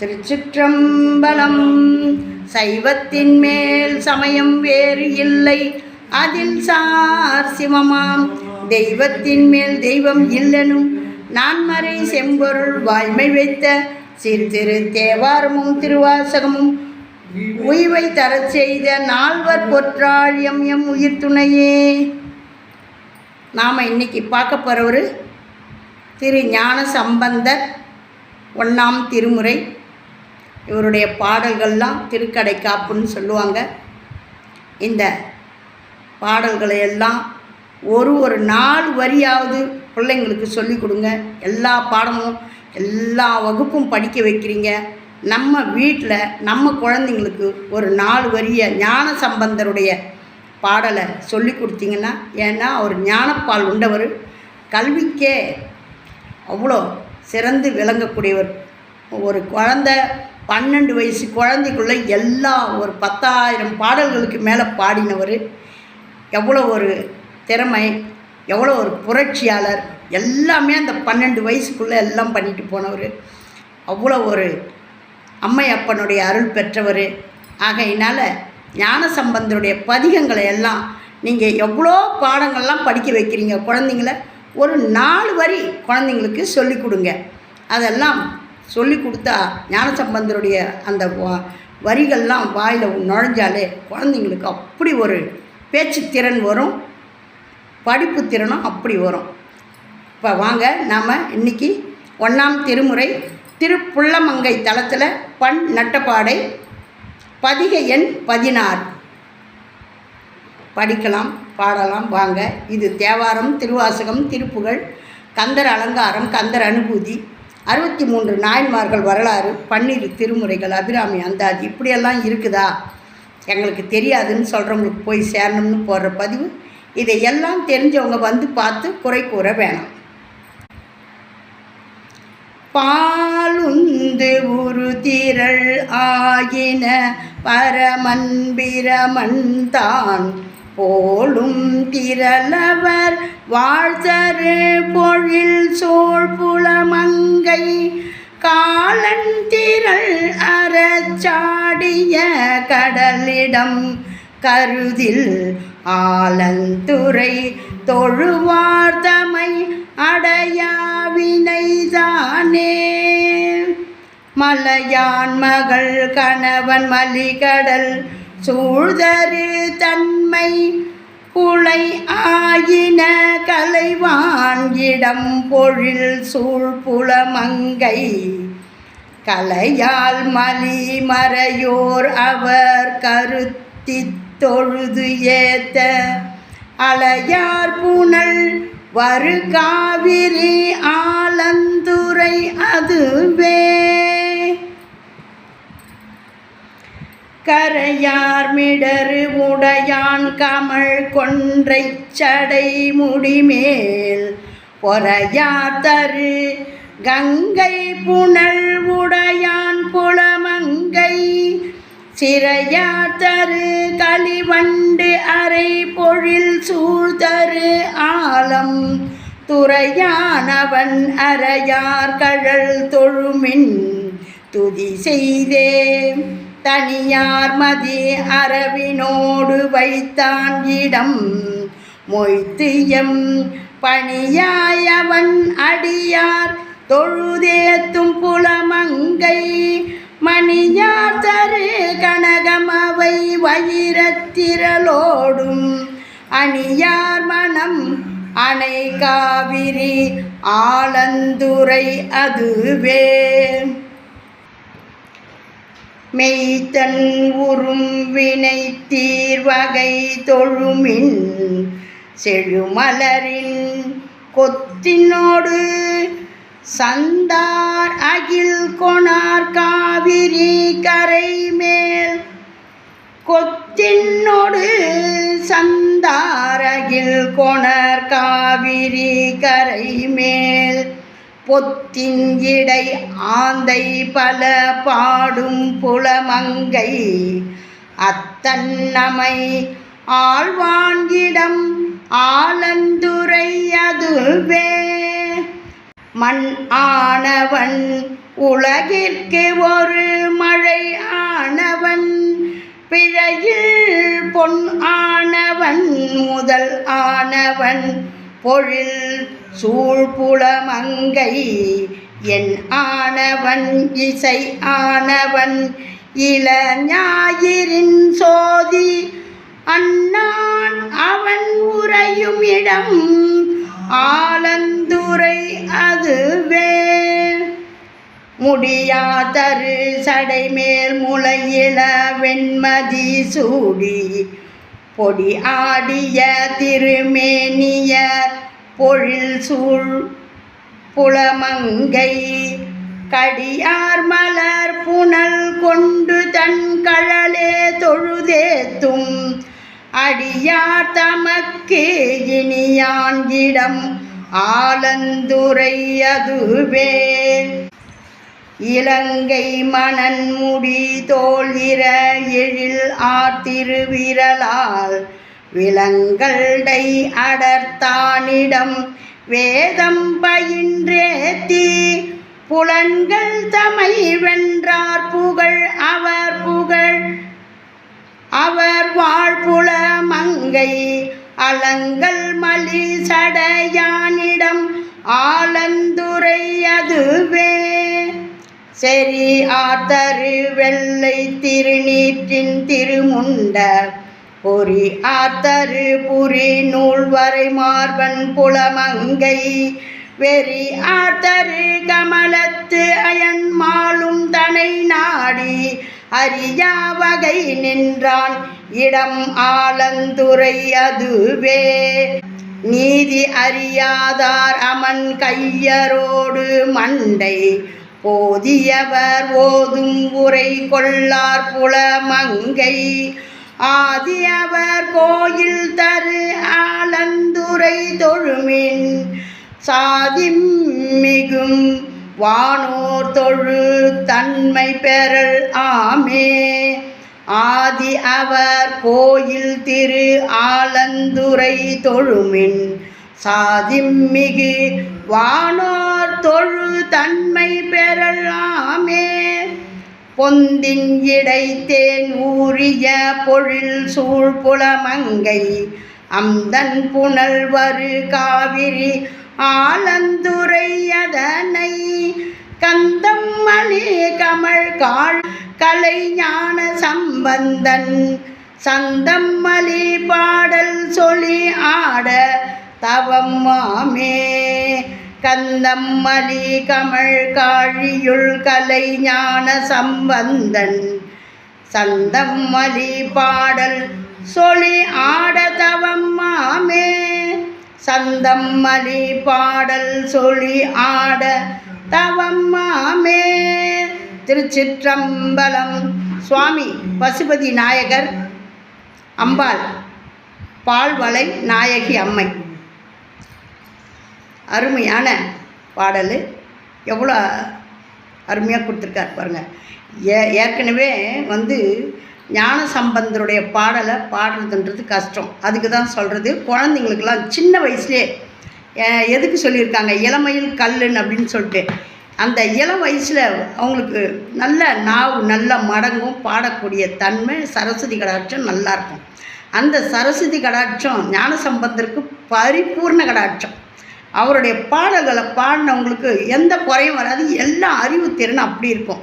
திருச்சிற்றம்பலம். சைவத்தின் மேல் சமயம் வேறு இல்லை, அதில் சார் சிவமாம். தெய்வத்தின் மேல் தெய்வம் இல்லெனும் நான்மறை செம்பொருள் வாய்மை வைத்த சீர்திரு தேவாரமும் திருவாசகமும் உய்வை தரச் செய்த நால்வர் பொற்றாள் எம் உயிர் துணையே. நாம் இன்னைக்கு பார்க்க போகிறவர் திரு ஞான சம்பந்தர் 1ஆம் திருமுறை. இவருடைய பாடல்கள்லாம் திருக்கடைக்காப்புன்னு சொல்லுவாங்க. இந்த பாடல்களை எல்லாம் ஒரு 4 வரியாவது பிள்ளைங்களுக்கு சொல்லிக் கொடுங்க. எல்லா பாடமும் எல்லா வகுப்பும் படிக்க வைக்கிறீங்க. நம்ம வீட்டில் நம்ம குழந்தைங்களுக்கு ஒரு 4 வரியை ஞான சம்பந்தருடைய பாடலை சொல்லி கொடுத்தீங்கன்னா, ஏன்னா அவர் ஞானப்பால் உண்டவர், கல்விக்கே அவ்வளோ சிறந்து விளங்கக்கூடியவர். ஒரு குழந்தை 12 வயசு குழந்தைக்குள்ளே எல்லா ஒரு 10,000 பாடல்களுக்கு மேலே பாடினவர். எவ்வளோ ஒரு திறமை, எவ்வளோ ஒரு புரட்சியாளர், எல்லாமே அந்த 12 வயசுக்குள்ளே எல்லாம் பண்ணிட்டு போனவர். அவ்வளோ ஒரு அம்மையப்பனுடைய அருள் பெற்றவர். ஆகையினால் ஞான சம்பந்தருடைய பதிகங்களை எல்லாம் நீங்கள் எவ்வளோ பாடங்கள்லாம் படிக்க வைக்கிறீங்க குழந்தைங்கள. ஒரு 4 வரி குழந்தைங்களுக்கு சொல்லிக் கொடுங்க. அதெல்லாம் சொல்லி கொடுத்தா ஞானசம்பந்தருடைய அந்த வரிகள்லாம் வாயில் நுழைஞ்சாலே குழந்தைங்களுக்கு அப்படி ஒரு பேச்சு திறன் வரும், படிப்பு திறனும் அப்படி வரும். இப்போ வாங்க, நாம் இன்றைக்கி 1ஆம் திருமுறை திருப்புள்ளமங்கை தலத்தில் பண் நட்டப்பாடை பதிக எண் 16 படிக்கலாம், பாடலாம். வாங்க. இது தேவாரம், திருவாசகம், திருப்புகழ், கந்தர் அலங்காரம், கந்தர் அனுபூதி, 63 நாயன்மார்கள் வரலாறு, 12 திருமுறைகள், அபிராமி அந்தாதி, இப்படியெல்லாம் இருக்குதா எங்களுக்கு தெரியாதுன்னு சொல்கிறவங்களுக்கு போய் சேரணும்னு போடுற பதிவு. இதையெல்லாம் தெரிஞ்சவங்க வந்து பார்த்து குறை கூற வேணாம். பாலுந்து உரு திரள் ஆகின பரமன் பிரமன் தான் போலும் திரளவர் வாழ்தரு பொழில் சோழ்புலமங்கை காலன் திரள் அறச்சாடிய கடலிடம் கருதில் ஆலந்துரை தொழுவார்தமை அடையாவினைதானே. மலையான் மகள் கணவன் மலிகடல் சூழ்தரு தன்மை புலை ஆயின கலைவான் இடம் பொழில் சூழ்புலமங்கை கலையால் மலி மறையோர் அவர் கருத்தி தொழுது ஏத்த அலையார் புனல் வரு காவிரி ஆலந்துரை அதுவே. கரையார் மிடரு உடையான் கமழ் கொன்றை சடை முடிமேல் பொறையார் தரு கங்கை புனல் உடையான் புலமங்கை சிறையார் தரு களிவண்டு அரை பொழில் சூழ்தரு ஆலம் துறையானவன் அறையார் கழல் தொழுமின் துதி செய்தே தனியார் மதி அரவினோடு வைத்தான் இடம் மொய்த்து எம் பணியாயவன் அடியார் தொழுதேத்தும் புலமங்கை மணியார் தரு கனகமவை வயிரத்திரளோடும் அணியார் மனம் அணை காவிரி ஆலந்துரை அதுவே. மெய்த்தன் உறும் வினை தீர்வகை தொழுமின் செழுமலரின் கொத்தினோடு சந்தார் அகில் கொணார் காவிரி கரை மேல் கொத்தினோடு சந்தார் அகில் கொணர் காவிரி கரை மேல் பொத்தின் இடை ஆந்தை பல பாடும் புலமங்கை அத்தன்னமை ஆழ்வான்கிடம் ஆலந்துரை அதுவே. மண் ஆனவன் உலகிற்கு ஒரு மழை ஆனவன், பிழையில் பொன் ஆனவன், முதல் ஆனவன், பொழில் சூழ்புலமங்கை என் ஆனவன், இசை ஆனவன், இளஞாயிறின் சோதி அண்ணான் அவன் உறையும் இடம், ஆலந்துரை அதுவே. முடியாதரு சடைமேல் முளையில வெண்மதி சூடி, பொடி ஆடிய திருமேனியர் பொழில் சூழ் புலமங்கை, கடியார் மலர் புனல் கொண்டு தன் கழலே தொழுதேத்தும், அடியார் தமக்கு இனியான் இடம், ஆலந்துரை அதுவே. இலங்கை மணன் முடி தோல்இர எழில் ஆர்த்திருவிரலால், விலங்கல்டை அடர்த்தானிடம் வேதம் பயின்றேத்தி, புலன்கள் தமை வென்றார் புகழ் அவர் புகழ் அவர் வாழ்புல மங்கை, அலங்கல் மலி சடையானிடம், ஆலந்துரை அதுவே. செறி ஆர்த்தரு வெள்ளை திருநீற்றின் திருமுண்ட, பொறி ஆர்த்தரு புரி நூல் வரை மார்பன் புலமங்கை, வெறி ஆர்த்தரு கமலத்து அயன் மாலும் தனை நாடி, அறியா வகை நின்றான் இடம், ஆலந்துரை அதுவே. நீதி அறியாதார் அமன் கையரோடு மண்டை, போதியவர் ஓதும் உரை கொள்ளார் புலமங்கை, ஆதியவர் கோயில் தரு ஆலந்துரை தொழுமின், சாதிம் மிகும் வானோர் தொழு தன்மை பெறல் ஆமே. ஆதி அவர் கோயில் திரு ஆலந்துரை தொழுமின், சாதிமிகு வானோர் தொழு தன்மை பெறலாமே. பொந்தின் இடைத்தேன் ஊறிய பொழில் சூழ்புலமங்கை, அம்தன் புனல் வரு காவிரி ஆலந்துரை அதனை, கந்தம் மணி கமழ் காள் கலை ஞான சம்பந்தன், சந்தம் மலி பாடல் சொல்லி ஆட தவம் மாமே. கந்தம் மலி கமழ் காழியுள் கலை ஞான சம்பந்தன், சந்தம் மலி பாடல் சொல்லி ஆட தவம் மாமே. சந்தம் மலி பாடல் சொல்லி ஆட தவம் மாமே. திருச்சிற்றம்பலம். சுவாமி பசுபதி நாயகர், அம்பாள் பால்வளை நாயகி அம்மை. அருமையான பாடல், எவ்வளோ அருமையாக கொடுத்துருக்கார் பாருங்கள். ஏற்கனவே ஞான சம்பந்தருடைய பாடலை பாடுறதுன்றது கஷ்டம். அதுக்கு தான் சொல்கிறது, குழந்தைங்களுக்கெல்லாம் சின்ன வயசுலேயே எதுக்கு சொல்லியிருக்காங்க, இளமையில் கல்லுன்னு அப்படின்னு சொல்லிட்டு. அந்த இளம் வயசில் அவங்களுக்கு நல்ல நாவு நல்ல மடங்கும், பாடக்கூடிய தன்மை, சரஸ்வதி கடாட்சம் நல்லாயிருக்கும். அந்த சரஸ்வதி கடாட்சம் ஞான சம்பந்தருக்கு பரிபூர்ண கடாட்சம். அவருடைய பாடல்களை பாடினவங்களுக்கு எந்த குறையும் வராது, எல்லா அறிவு திறன் அப்படி இருக்கும்.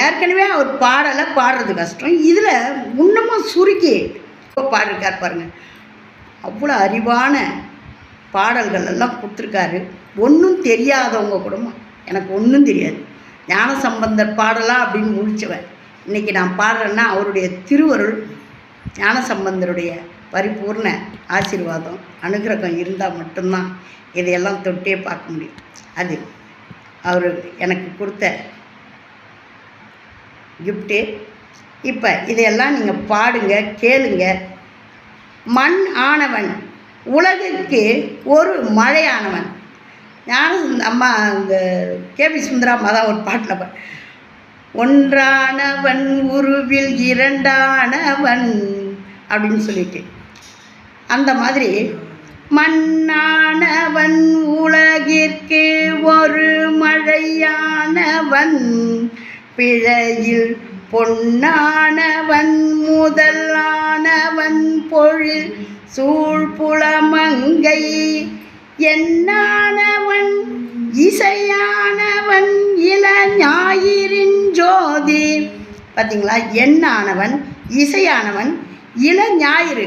ஏற்கனவே அவர் பாடலை பாடுறது கஷ்டம், இதில் இன்னமும் சுருக்கி பாடிருக்கார் பாருங்கள். அவ்வளோ அறிவான பாடல்கள் எல்லாம் கொடுத்துருக்காரு. ஒன்றும் தெரியாதவங்க கூட, எனக்கு ஒன்றும் தெரியாது, ஞான சம்பந்தர் பாடலாம் அப்படின்னு முடிச்சவன் இன்றைக்கி நான் பாடுறேன்னா அவருடைய திருவருள், ஞான சம்பந்தருடைய பரிபூர்ண ஆசீர்வாதம் அனுகிரகம் இருந்தால் மட்டும்தான் இதையெல்லாம் தொட்டே பார்க்க முடியும். அது அவர் எனக்கு கொடுத்த கிஃப்ட்டு. இப்போ இதையெல்லாம் நீங்கள் பாடுங்க, கேளுங்க. மண் ஆனவன், உலகிற்கு ஒரு மழையானவன். ஞான அம்மா இந்த கேபி சுந்தராம்மா தான் ஒரு பாட்டில் ஒன்றானவன் உருவில் இரண்டானவன் அப்படின்னு சொல்லிட்டு, அந்த மாதிரி மண்ணானவன் உலகிற்கு ஒரு மழையானவன் பிழையில் பொன்னானவன் முதலானவன் பொழில் சூழ்புலமங்கை என்னானவன் இசையானவன் இளஞாயிறின் ஜோதி. பார்த்தீங்களா? எண்ணானவன் இசையானவன் இளஞாயிறு.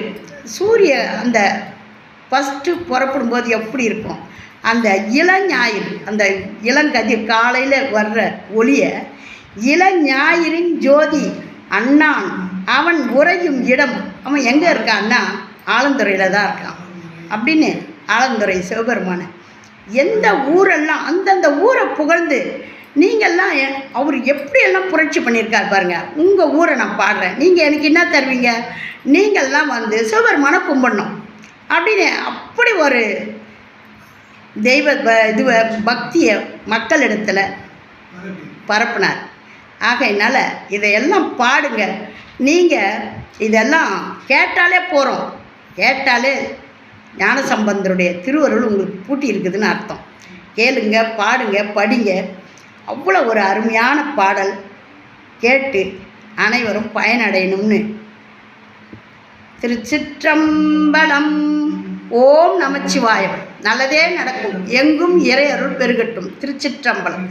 சூரிய அந்த ஃபஸ்ட்டு புறப்படும்போது எப்படி இருக்கும், அந்த இளஞாயிறு, அந்த இளங்கதிர் காலையில் வர்ற ஒளியை இளஞாயிறின் ஜோதி அண்ணான் அவன் உறையும் இடம். அவன் எங்கே இருக்கான்னா ஆலந்துறையில் தான் இருக்கான் அப்படின்னு ஆலந்துறை சிவபெருமான எந்த ஊரெல்லாம் அந்தந்த ஊரை புகழ்ந்து நீங்கள்லாம் அவர் எப்படியெல்லாம் புரட்சி பண்ணியிருக்கார் பாருங்கள். உங்கள் ஊரை நான் பாடுறேன், நீங்கள் எனக்கு என்ன தருவீங்க, நீங்கள்லாம் வந்து சிவபெருமான கும்பிடணும் அப்படின்னு அப்படி ஒரு தெய்வ பக்தியை மக்களிடத்தில் பரப்புனார். ஆகையினால் இதையெல்லாம் பாடுங்க. நீங்கள் இதெல்லாம் கேட்டாலே போகிறோம், கேட்டாலே ஞானசம்பந்தருடைய திருவருள் உங்களுக்கு பூட்டி இருக்குதுன்னு அர்த்தம். கேளுங்க, பாடுங்க, படிங்க. அவ்வளோ ஒரு அருமையான பாடல். கேட்டு அனைவரும் பயனடையணும்னு. திருச்சிற்றம்பலம். ஓம் நமச்சிவாயம். நல்லதே நடக்கும். எங்கும் இறை அருள் பெருகட்டும். திருச்சிற்றம்பலம்.